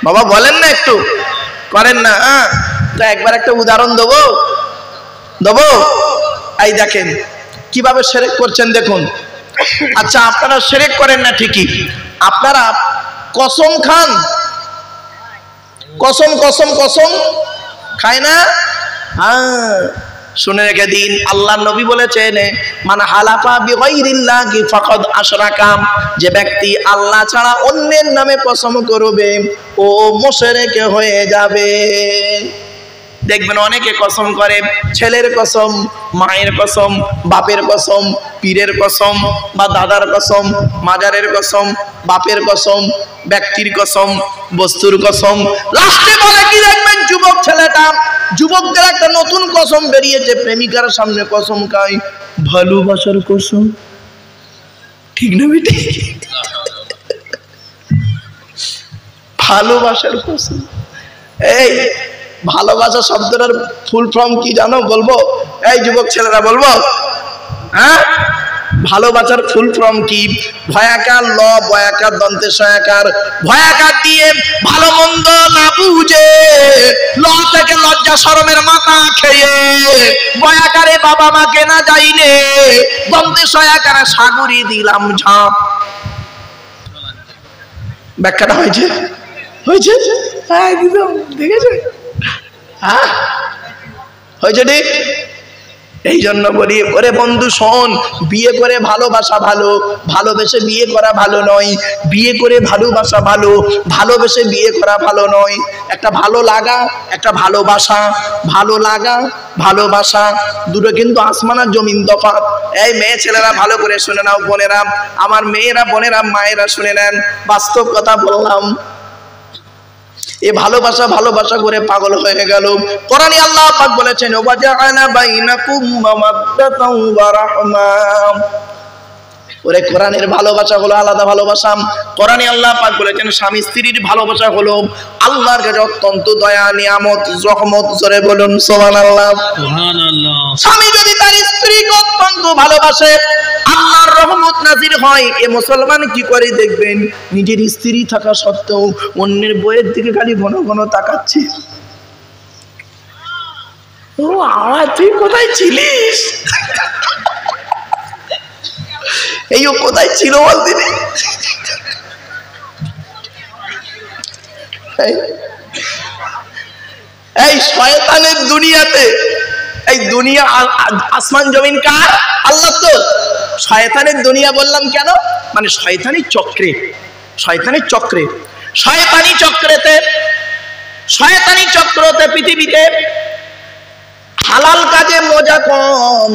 বাবা বলেন না, একটু করেন না? তো একবার একটা উদাহরণ দেবো। এই দেখেন কিভাবে শিরক করছেন, দেখুন। আচ্ছা আপনারা শিরক করেন না ঠিকই, আপনারা কসম খান? কসম খায় না? হ্যাঁ, শুনে রেখে দিন, আল্লাহ নবী বলেছেন মান হালাফা বিগাইরিল্লাহি ফাকাদ আশরাকা, যে ব্যক্তি আল্লাহ ছাড়া অন্যের নামে কসম করবে ও মুশরিক হয়ে যাবে। দেখবেন অনেকে কসম করে, ছেলের কসম, মায়ের কসম, বাপের কসম, পীরের কসম বা দাদার কসম, মাজারের কসম, বাপের কসম, ব্যক্তির কসম, বস্তুর কসম। লাস্টে বলে কি দেখবেন, যুবক ছেলেটা, যুবকদের একটা নতুন কসম বেরিয়েছে, প্রেমিকার সামনে কসম খায় ভালোবাসার কসম। ঠিক না বেটি? ভালোবাসার কসম। এই ভালোবাসা শব্দটার ফুল ফর্ম কি জানো? বলবো? এই যুবক ছেলেরা বলবো? হ্যাঁ, ভালোবাসার ফুল ফর্ম কি? ভয়াকার ল বয়াকার দন্তে সয়াকার, ভয়াকার দিয়ে ভালো মন্দ না বুঝে, ল থেকে লজ্জা শরমের মাথা খেয়ে, বয়াকারে বাবা মাকে না যাইনে, দন্তে সয়াকারে সাগরি দিলাম ঝাঁপ। ব্যাখ্যাটা হয়েছে? হ্যাঁ দিলাম, দেখেছে? হ্যাঁ হয়েছে ঠিক। এই জন্য বলি, ওরে বন্ধু শোন, বিয়ে করে ভালোবাসা ভালো, ভালোবেসে বিয়ে করা ভালো নয়। বিয়ে করে ভালোবাসা ভালো, ভালোবেসে বিয়ে করা ভালো নয়। একটা ভালো লাগা, একটা ভালোবাসা, ভালো লাগা ভালোবাসা দুটো কিন্তু আসমান আর জমিন তফাৎ। এই মেয়ে ছেলেরা ভালো করে শুনে নাও, বোনেরা আমার, মেয়েরা বোনেরা মায়েরা শুনে নেন, বাস্তব কথা বললাম। এ ভালোবাসা করে পাগল হয়ে গেল। কোরআনে আল্লাহ পাক বলেছেন ওয়াজআলা বাইনাকুম মাওয়াদ্দাতাও ওয়া রাহমা। ওরে কোরআনের ভালোবাসা হলো আলাদা ভালোবাসা। কোরআনে আল্লাহ পাক বলেছেন স্বামী স্ত্রীর ভালোবাসা হলো আল্লাহর কাছে অত্যন্ত দয়া, নিয়ামত, রহমত। জোরে বলুন সুবহানাল্লাহ। স্বামী যদি তার স্ত্রীকে অত্যন্ত ভালোবাসে, আল্লাহর রহমত নাজির হয়। এ মুসলমান কি করে দেখবেন, নিজের স্ত্রী থাকা সত্ত্বেও অন্যের বইয়ের দিকে খালি ঘন ঘন তাকাচ্ছে। ও আমার, তুই কোথায় ছিলিস? এই ও কোথায় ছিল বলতে? এই শয়তানের দুনিয়াতে, এই দুনিয়া আসমান জমিন কার? আল্লাহ। তো শয়তানের দুনিয়া বললাম কেন? মানে শয়তানি চক্রেতে শয়তানি চক্রতে পৃথিবীতে হালাল কাজে মজা কম,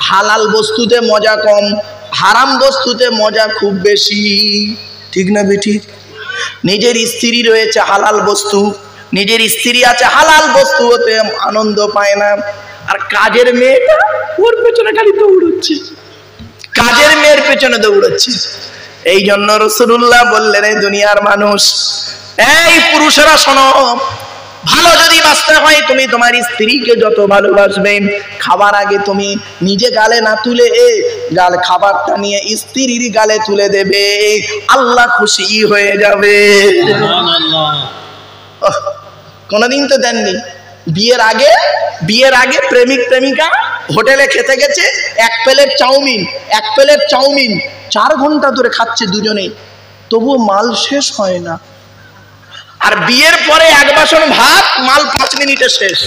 হালাল বস্তুতে মজা কম, হারাম বস্তুতে মজা খুব বেশি। ঠিক না বেঠিক? নিজের স্ত্রী রয়েছে হালাল বস্তু, নিজের স্ত্রী আছে হালাল বস্তু, হতে আনন্দ পায় না। আর কাজের মেয়েটা ওর পেছনে খালি দৌড়চ্ছে, কাজের মেয়ের পেছনে দৌড়চ্ছে। এই জন্য রাসূলুল্লাহ বললেন, এই দুনিয়ার মানুষ, এই পুরুষেরা শোনো, ভালো যদি বাঁচতে হয় তুমি তোমার স্ত্রীকে যত ভালোবাসবে, খাবার আগে তুমি নিজে গালে না তুলে গাল খাবারটা নিয়ে স্ত্রীর গালে তুলে দেবে, আল্লাহ খুশি হয়ে যাবে। কোনদিন তো দেননি। বিয়ের আগে প্রেমিক প্রেমিকা হোটেলে খেতে গেছে, এক প্লেট চাউমিন 4 ঘন্টা ধরে খাচ্ছে দুজনে, তবুও মাল শেষ হয় না। আর বিয়ের পরে 1 বাসন ভাত, মাল 5 মিনিটে শেষ।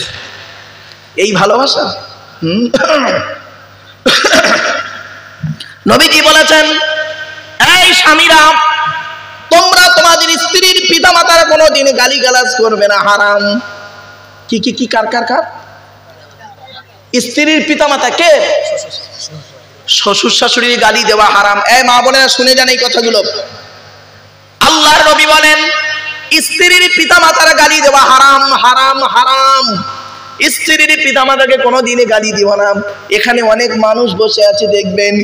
এই ভালোবাসা? নবীজি বলেছেন, এই স্বামীরা, তোমরা তোমাদের স্ত্রীর পিতামাতার কোনোদিন গালিগালাজ করবে না, হারাম। কি কার? স্ত্রীর পিতামাতা কে? শ্বশুর শাশুড়ির গালি দেওয়া হারাম। এই মা বোনেরা শুনে যান এই কথাগুলো। আল্লাহর নবী বলেন, স্ত্রীর পিতামাতার গালি দেওয়া হারাম, হারাম, হারাম। স্ত্রীর পিতামাতাকে কোনোদিনই গালি দিও না। এখানে অনেক মানুষ বসে আছে, দেখবেন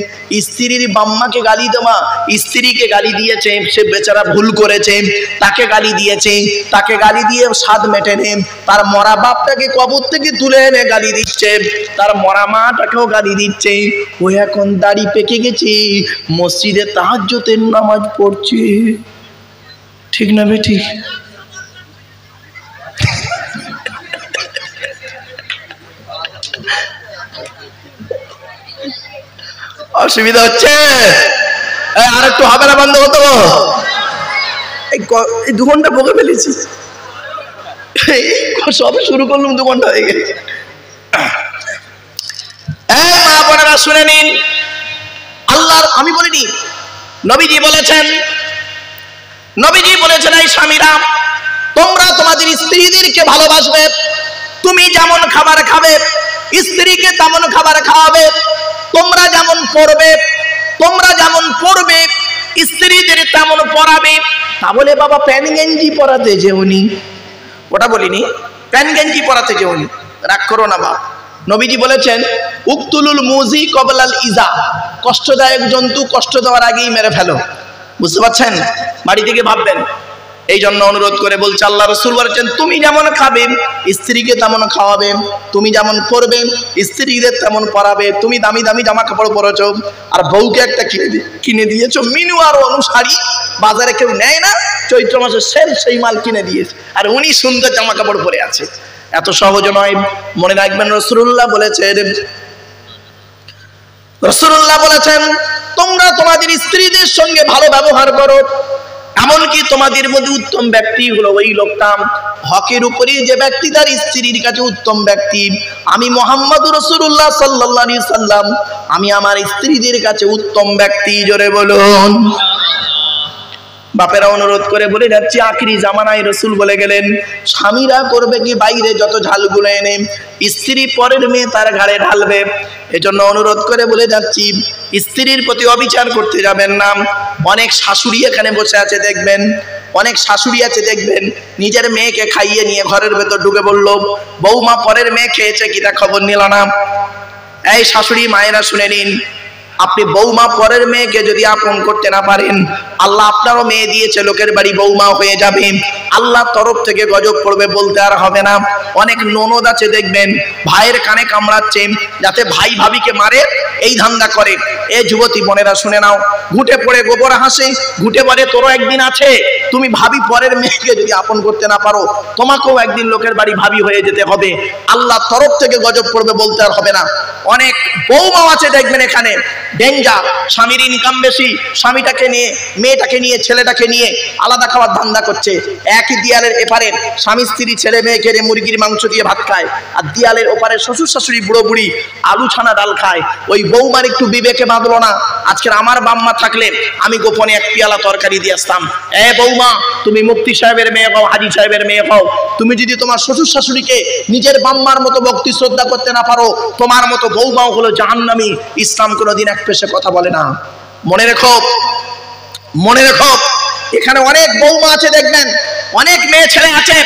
স্ত্রীর বাম্মাকে গালি দেওয়া, স্ত্রীকে গালি দিয়েছে, সে বেচারা ভুল করেছে, তাকে গালি দিয়েছে, তাকে গালি দিয়ে স্বাদ মেটে নে, তার মরা বাপটাকে কবর থেকে তুলে এনে গালি দিচ্ছে, তার মরা মাটাকেও গালি দিচ্ছে। ও এখন দাড়ি পেকে গেছে, মসজিদে তাহাজ্জুদের নামাজ পড়ছে। ঠিক না বেঠিক? অসুবিধা হচ্ছে? আর একটু হবে না? বন্ধ হতো। এই 2 ঘন্টা বকে ফেলেছি, সবে শুরু করলাম, 2 ঘন্টা হয়ে গেছে। মা বোনেরা শুনে নিন, আল্লাহর, আমি বলিনি, নবীজি বলেছেন, এই স্বামীরা, তোমরা তোমাদের স্ত্রীদেরকে ভালোবাসবে, তুমি যেমন খাবার খাবে স্ত্রীকে তেমন খাবার খাওয়াবে, তোমরা যেমন পড়বে স্ত্রীদের তেমন পড়াবে। তা বলে বাবা প্যান গেঞ্জি পরাতে যেওনি, ওটা বলিনি, প্যান গেঞ্জি পরাতে যেওনি, রাগ করো না বাপ। নবীজি বলেছেন, উকতুলুল মুজি কবলাল ইজা, কষ্টদায়ক জন্তু কষ্ট দেওয়ার আগেই মেরে ফেলো। বুঝতে পারছেন? বাড়ি থেকে ভাববেন। এই জন্য অনুরোধ করে বলছে, আল্লাহ রাসূল বলেছেন, তুমি যেমন খাবে স্ত্রীকে তেমন খাওয়াবে, তুমি যেমন পরবে স্ত্রীদের তেমন পরাবে। তুমি দামি দামি জামা কাপড় পরেছো, আর বউকে একটা কিনে দিয়েছো মিনুয়ার অনুসারী, বাজারে কেউ নেয় না, চৈত্র মাসে সেই মাল কিনে দিয়েছে, আর উনি সুন্দর জামা কাপড় পরে আছে। এত সহজ নয়। মনে রাখবেন, রাসূলুল্লাহ বলেছেন, তোমরা তোমাদের স্ত্রীদের সঙ্গে ভালো ব্যবহার করো, এমনকি তোমাদের মধ্যে উত্তম ব্যক্তি হলো ওই লোকটা, হকের উপরে যে ব্যক্তি তার স্ত্রীর কাছে উত্তম ব্যক্তি। আমি মুহাম্মদুর রাসূলুল্লাহ সাল্লাল্লাহু আলাইহি সাল্লাম, আমি আমার স্ত্রীদের কাছে উত্তম ব্যক্তি। জোরে বলুন। বাপেরা অনুরোধ করে বলে যাচ্ছি, আখিরি জামানায় রাসূল বলে গেলেন, স্বামীরা করবে কি বাইরে যত ঝালগুলো এনে স্ত্রী পরের মেয়ে তার ঘাড়ে ঢালবে। এজন্য অনুরোধ করে বলে যাচ্ছি, স্ত্রীর প্রতি অবিচার করতে যাবেন না। অনেক শাশুড়ি এখানে বসে আছে, দেখবেন নিজের মেয়েকে খাইয়ে নিয়ে ঘরের ভেতর ঢুকে বলল, বৌমা পরের মেয়ে খেয়েছে কিনা খবর নিল না। এই শাশুড়ি মায়েরা শুনে নিন, আপনি বৌমা পরের মেয়েকে যদি আপন করতে না পারেন, আল্লাহ আপনারও মেয়ে দিয়েছে, লোকের বাড়ি বৌমা হয়ে যাবে, আল্লাহ তরফ থেকে গজব পড়বে, বলতে আর হবে না। অনেক ননদ আছে দেখবেন ভাইয়ের কানে কামড়াচ্ছে যাতে ভাই ভাবিকে মারে, এই ধান্দা করে। এ যুবতী বোনেরা শুনে নাও, ঘুটে পড়ে গোবর হাসে, ঘুটে পড়ে তোরও একদিন আছে। তুমি ভাবি পরের মেয়েকে যদি আপন করতে না পারো, তোমাকেও একদিন লোকের বাড়ি ভাবি হয়ে যেতে হবে, আল্লাহ তরফ থেকে গজব পড়বে, বলতে আর হবে না। অনেক বৌমাও আছে দেখবেন এখানে ডেঞ্জার, স্বামীর ইনকাম বেশি, স্বামীটাকে নিয়ে, মেয়েটাকে নিয়ে, ছেলেটাকে নিয়ে আলাদা খাওয়ার ধান্দা করছে। একই দিয়ালের এপারে স্বামী স্ত্রী ছেলে মেয়েকে মুরগির মাংস দিয়ে ভাত খায়, আর দিয়ালের ওপারে শ্বশুর শাশুড়ি বুড়ো বুড়ি আলু ছানা ডাল খায়। ওই বৌমার একটু বিবেকে বাঁধলো না, আজকের আমার বাম্মা থাকলে আমি গোপনে 1 পেয়ালা তরকারি দিয়ে আসতাম, এ বৌমা বৌমা, তুমি মুফতি সাহেবের মেয়ে হও, হাজি সাহেবের মেয়ে হও, তুমি যদি তোমার শ্বশুর শাশুড়িকে নিজের বাম্মার মতো ভক্তি শ্রদ্ধা করতে না পারো, তোমার মতো বৌমাও হলো জাহান্নামী। ইসলাম কোনোদিন এক পেশে কথা বলে না। মনে রেখো, মনে রেখো, এখানে অনেক বৌমা আছে দেখবেন, অনেক মেয়ে ছেলে আছে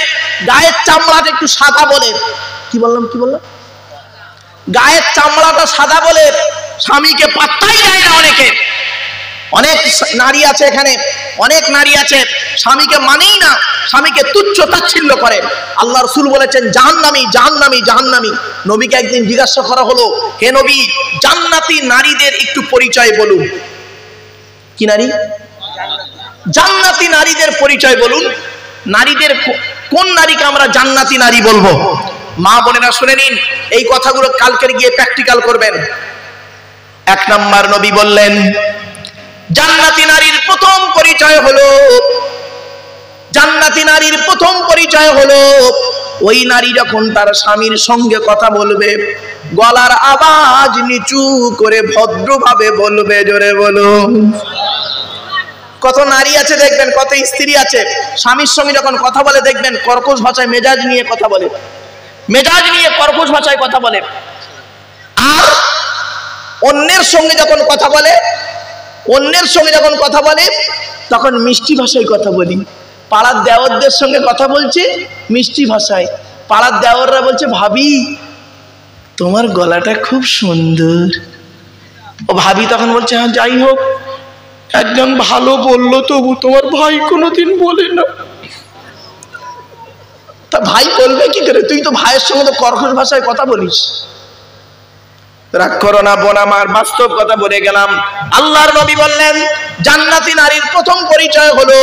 গায়ের চামড়াটা একটু সাদা বলে, কি বললাম গায়ের চামড়াটা সাদা বলে স্বামীকে পাত্তাই দেয় না। অনেক নারী আছে এখানে, অনেক নারী আছে স্বামীকে মানেই না, স্বামীকে তুচ্ছ তাচ্ছিল্য করে। আল্লাহ রাসূল বলেছেন জাহান্নামী, জাহান্নামী, জাহান্নামী। নবীকে একদিন জিজ্ঞাসা করা হলো, হে নবী, জান্নাতি নারীদের একটু পরিচয় বলুন। কি নারী? জান্নাতি নারীদের পরিচয় বলুন। নারীদের কোন নারীকে আমরা জান্নাতি নারী বলবো? মা বোনেরা শুনে নিন, এই কথাগুলো কালকের গিয়ে প্র্যাকটিক্যাল করবেন। এক নাম্বার, নবী বললেন জান্নাতি নারীর প্রথম পরিচয় হলো, জান্নাতি নারীর প্রথম পরিচয় হলো ওই নারী যখন তার স্বামীর সঙ্গে কথা বলবে, গলার আওয়াজ নিচু করে ভদ্রভাবে বলবে। জোরে বলুন। কত নারী আছে দেখবেন, কত স্ত্রী আছে স্বামীর সঙ্গে যখন কথা বলে দেখবেন কর্কশ ভাষায় মেজাজ নিয়ে কথা বলে, মেজাজ নিয়ে কর্কশ ভাষায় কথা বলে। আর অন্যের সঙ্গে যখন কথা বলে, অন্যের সঙ্গে যখন কথা বলে তখন মিষ্টি ভাষায় কথা বলি। পাড়ার দেওরদের সঙ্গে কথা বলছে মিষ্টি ভাষায়, পাড়ার দেওররা বলছে ভাবি তোমার গলাটা খুব সুন্দর। ও ভাবি তখন বলছে হ্যাঁ যাই হোক, একজন ভালো বললো, তবু তোমার ভাই কোনোদিন বলে না। তা ভাই বলবে কি করে? তুই তো ভাইয়ের সঙ্গে তো কর্কশ ভাষায় কথা বলিস। রাগ করো না বোন আমার, বাস্তব কথা বলে গেলাম। আল্লাহর নবী বললেন জান্নাতি নারীর প্রথম পরিচয় হলো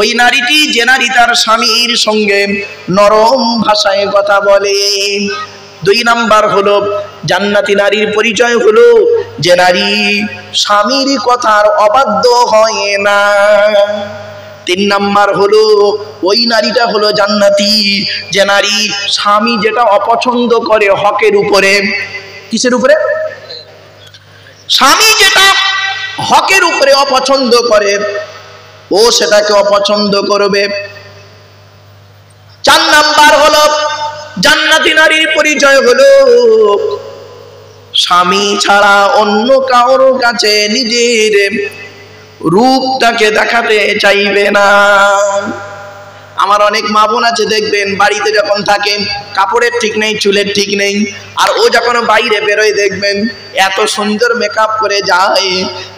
ওই নারীটি যে নারী তার স্বামীর সঙ্গে নরম ভাষায় কথা বলে। দুই নাম্বার হলো জান্নাতি নারীর পরিচয় হলো যে নারী স্বামীর কথার অবাধ্য হয় না। তিন নাম্বার হলো ওই নারীটা হলো জান্নাতি যে নারী স্বামী যেটা অপছন্দ করে হকের উপরে। কিসের উপরে? স্বামী যেটা হকের উপরে অপছন্দ করে ও সেটাকে অপছন্দ করবে। চার নাম্বার হলো জান্নাতি নারীর পরিচয় হলো স্বামী ছাড়া অন্য কারোর কাছে নিজের রূপটাকে দেখাতে চাইবে না। আমার অনেক মা বোন আছে দেখবেন বাড়িতে যখন থাকে কাপড়ের ঠিক নেই, চুলের ঠিক নেই, আর ও যখন বাইরে বেরোয় দেখবেন এত সুন্দর মেকআপ করে যায়,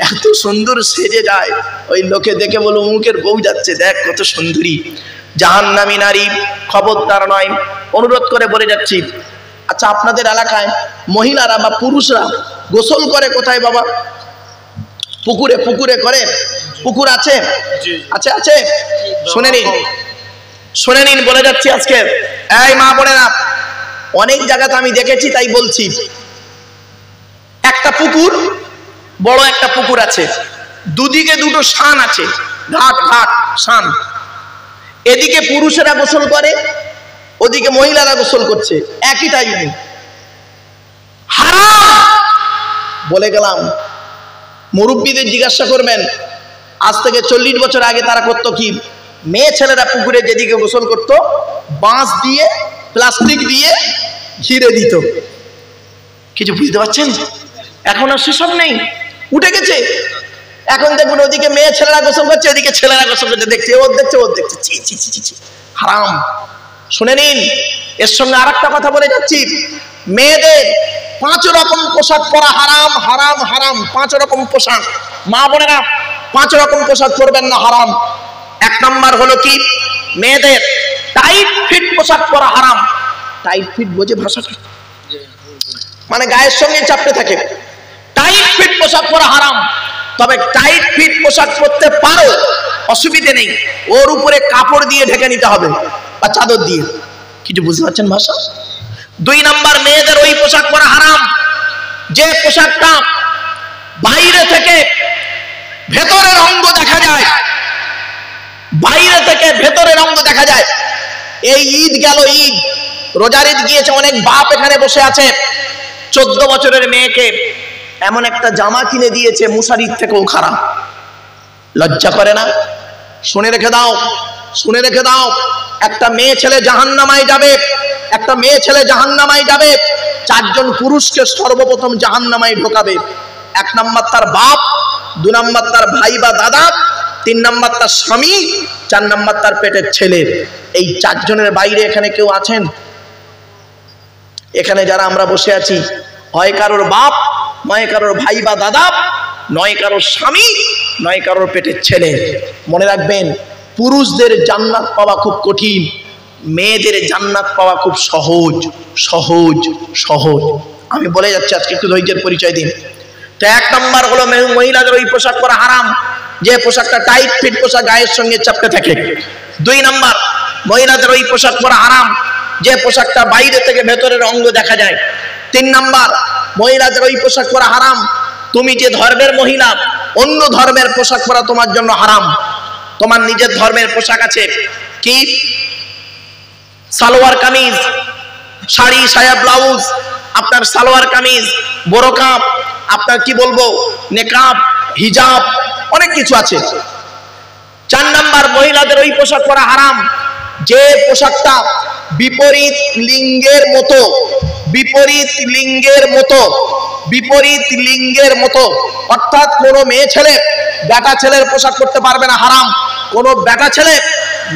এত সুন্দর সেজে যায়, ওই লোকে দেখে বলো মুখের বউ যাচ্ছে, দেখ কত সুন্দরী। জাহান্নামী নারী, খবরদার নয়। অনুরোধ করে বলে যাচ্ছি, আচ্ছা আপনাদের এলাকায় মহিলারা বা পুরুষরা গোসল করে কোথায় বাবা? পুকুরে? পুকুরে করে? পুকুর আছে? আছে আছে। শুনে নিন, শুনে নিন, বলে যাচ্ছি আজকে। এই মা বোনেরা, অনেক জায়গাতে আমি দেখেছি তাই বলছি। একটা পুকুর, বড় একটা পুকুর আছে, দুদিকে দুটো শান আছে, ঘাট ঘাট শান। এদিকে পুরুষেরা গোসল করে, ওদিকে মহিলারা গোসল করছে একই টাইমে। হারাম বলে গেলাম। মুরব্বীদের জিজ্ঞাসা করবেন, আজ থেকে 40 বছর আগে তারা করতো কি? মেয়ে ছেলেরা পুকুরে যেদিকে গোসল করতো বাঁশ দিয়ে প্লাস্টিক দিয়ে ঘিরে দিত। কিছু বুঝতে পারছেন? এখন আর সেসব নেই, উঠে গেছে। এখন দেখুন ওদিকে মেয়ে ছেলেরা গোসল করছে, এদিকে ছেলেরা গোসল করছে, দেখছে ওর দেখছে ওর দেখছে। ছি ছি ছি ছি, হারাম। শুনে নিন, এর সঙ্গে আরেকটা কথা বলে যাচ্ছি। মেয়েদের 5 রকম পোশাক পরা হারাম, হারাম, হারাম। 5 রকম পোশাক। মা বোনেরা 5 রকম পোশাক পরবেন না, হারাম। 1 নাম্বার হলো কি? মেয়েদের টাইট ফিট পোশাক পরা হারাম। টাইট ফিট বোঝে ভাষাটা? মানে গায়ের সঙ্গে চাপতে থাকে। টাইট ফিট পোশাক পরা হারাম। তবে টাইট ফিট পোশাক পরতে পারো, অসুবিধে নেই, ওর উপরে কাপড় দিয়ে ঢেকে নিতে হবে বা চাদর দিয়ে। কিছু বুঝতে পারছেন ভাষা? 2 নাম্বার, মেয়েদের ওই পোশাক পরা হারাম যে পোশাকটা বাইরে থেকে ভেতরের অঙ্গ দেখা যায়, বাইরে থেকে ভেতরের অঙ্গ দেখা যায়। এই ঈদ গেল, ঈদ, রোজার ঈদ গিয়েছে, অনেক বাপ এখানে বসে আছে, 14 বছরের মেয়েকে এমন একটা জামা কিনে দিয়েছে মশারির থেকেও খারাপ। লজ্জা করে না? শুনে রেখে দাও, শুনে রেখে দাও, একটা মেয়ে ছেলে জাহান্নামায় যাবে, একটা মেয়ে ছেলে জাহান্নামায় যাবে, চারজন পুরুষকে সর্বপ্রথম জাহান্নামায় ঢোকাবে। 1 নাম্বার তার বাপ, 2 নাম্বার তার ভাই বা দাদা, 3 নাম্বার তার স্বামী, 4 নাম্বার তার পেটের ছেলে। এই 4 জনের বাইরে এখানে কেউ আছেন? এখানে যারা আমরা বসে আছি, হয় কারোর বাপ, নয় কারোর ভাই বা দাদা, নয় কারোর স্বামী, নয় কারোর পেটের ছেলে। মনে রাখবেন, পুরুষদের জান্নাত পাওয়া খুব কঠিন, মেয়েদের জান্নাত পাওয়া খুব সহজ সহজ সহজ। আমি বলে যাচ্ছি, আজকে একটু ধৈর্যের পরিচয় দিন। তো 1 নাম্বার হলো মহিলাদের ওই পোশাক পরা হারাম, যে পোশাকটা টাইট ফিট পোশাক, গায়ের সঙ্গে চাপতে থাকে। 2 নাম্বার, মহিলাদের ওই পোশাক পরা হারাম, যে পোশাকটা বাইরে থেকে ভেতরের অঙ্গ দেখা যায়। 3 নাম্বার, মহিলাদের ওই পোশাক পরা হারাম, তুমি যে ধর্মের মহিলা, অন্য ধর্মের পোশাক পরা তোমার জন্য হারাম। তোমার নিজের ধর্মের পোশাক আছে, কি সালোয়ার কামিজ, শাড়ি সায়া ব্লাউজ, আপনার সালোয়ার কামিজ, বোরকা, আপনার কি বলবো নেকাব, হিজাব, অনেক কিছু আছে। 4 নাম্বার, মহিলাদের ওই পোশাক পরা হারাম, যে পোশাকটা বিপরীত লিঙ্গের মতো, বিপরীত লিঙ্গের মতো, বিপরীত লিঙ্গের মতো, অর্থাৎ কোনো মেয়ে ছেলে বেটা ছেলের পোশাক পরতে পারবে না, হারাম। কোনো বেটা ছেলে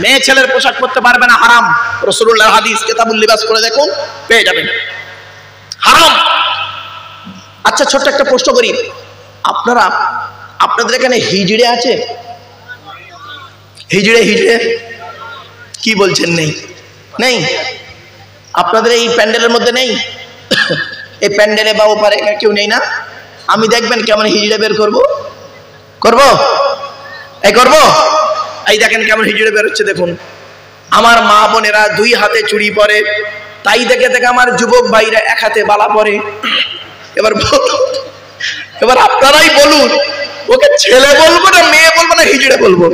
মেয়ে ছেলের পোশাক পরতে পারবে না, হারাম। রাসূলুল্লাহর হাদিস, কিতাবুল লিবাস করে দেখুন, পেয়ে যাবেন, হারাম। আচ্ছা, ছোট্ট একটা প্রশ্ন করি, আপনাদের এখানে হিজড়ে আছে? হিজড়ে হিজড়ে কি বলছেন? নেই? নেই? আপনাদের এই প্যান্ডেলের মধ্যে নেই? এই প্যান্ডেলে বা ওপারে কেউ নেই না? আমি দেখবেন কেমন হিজড়ে বের করবো, করবো, এই করবো, এই দেখেন কেমন হিজড়ে বের হচ্ছে, দেখুন। আমার মা বোনেরা 2 হাতে চুড়ি পরে, তাই দেখে দেখে আমার যুবক ভাইরা 1 হাতে বালা পরে। এবার আপনারাই বলুন, ওকে ছেলে বলবো না মেয়ে বলবো না হিজড়ে বলবো?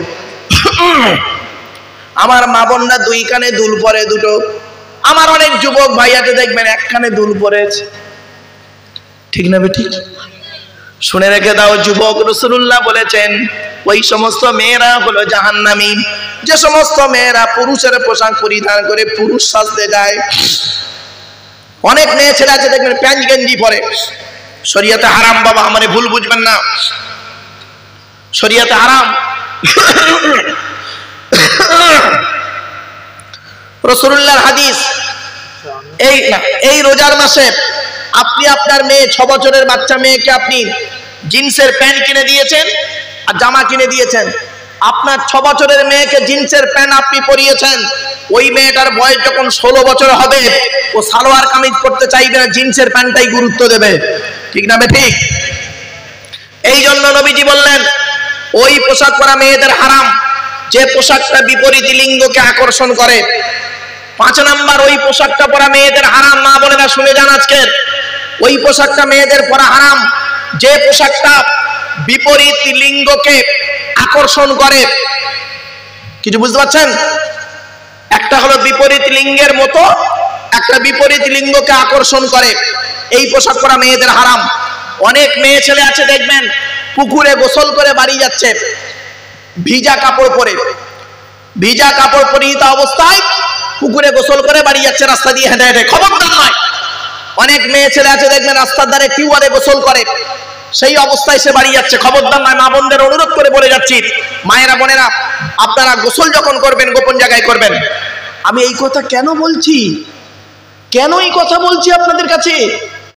আমার মা বোনরা 2 কানে দুল পরে, 2টো। আমার অনেক যুবক ভাই আছে দেখবেন 1 কানে দুল পরেছে, ঠিক না বেঠিক? শুনে রেখে দাও যুবক, রাসূলুল্লাহ বলেছেন ওই সমস্ত মেয়েরা হলো জাহান্নামী, যে সমস্ত মেয়েরা পুরুষের পোশাক পরিধান করে পুরুষ সাজতে যায়। অনেক মেয়ে ছেলে আছে দেখবেন প্যান্ট গেঞ্জি পরে, শরীয়তে হারাম বাবা, মানে ভুল বুঝবেন না, শরীয়তে হারাম। রাসূলুল্লাহর হাদিস, এই রোজার মাসে আপনি আপনার মেয়ে 6 বছরের বাচ্চা মেয়েকে আপনি জিন্সের প্যান্ট কিনে দিয়েছেন আর জামা কিনে দিয়েছেন। আপনার 6 বছরের মেয়েকে জিন্সের প্যান্ট আপনি পরিয়েছেন, ওই মেয়েটার বয়স যখন 16 বছর হবে, ও সালোয়ার কামিজ পরতে চাইবে না, জিন্সের প্যান্টটাই গুরুত্ব দেবে, ঠিক না ঠিক? এই জন্য নবীজি বললেন ওই পোশাক পরা মেয়েদের হারাম, যে পোশাকটা বিপরীত লিঙ্গকে আকর্ষণ করে। 5 নাম্বার, ওই পোশাকটা পরা মেয়েদের হারাম। মা বোনেরা শুনে যান, আজকের ওই পোশাকটা মেয়েদের পরা হারাম, যে পোশাকটা বিপরীত লিঙ্গকে আকর্ষণ করে। কিছু বুঝতে পারছেন? একটা হলো বিপরীত লিঙ্গের মতো, একটা বিপরীত লিঙ্গকে আকর্ষণ করে, এই পোশাক পরা মেয়েদের হারাম। অনেক মেয়ে ছেলে আছে দেখবেন পুকুরে গোসল করে বাড়ি যাচ্ছে, ভিজা কাপড় পরে, ভিজা কাপড় পরিহিত অবস্থায় পুকুরে গোসল করে বাড়ি যাচ্ছে, রাস্তা দিয়ে হেঁটে হেঁটে। খবরদার নয়। অনেক মেয়ে ছেলে আছে দেখবেন রাস্তার ধারে টিউবওয়েলে গোসল করে, সেই অবস্থায় সে বাড়ি যাচ্ছে। খবরদার নয়। মা বোনদের অনুরোধ করে বলে যাচ্ছি, মায়েরা বোনেরা, আপনারা গোসল যখন করবেন গোপন জায়গায় করবেন। আমি এই কথা কেন বলছি, কেন এই কথা বলছি আপনাদের কাছে?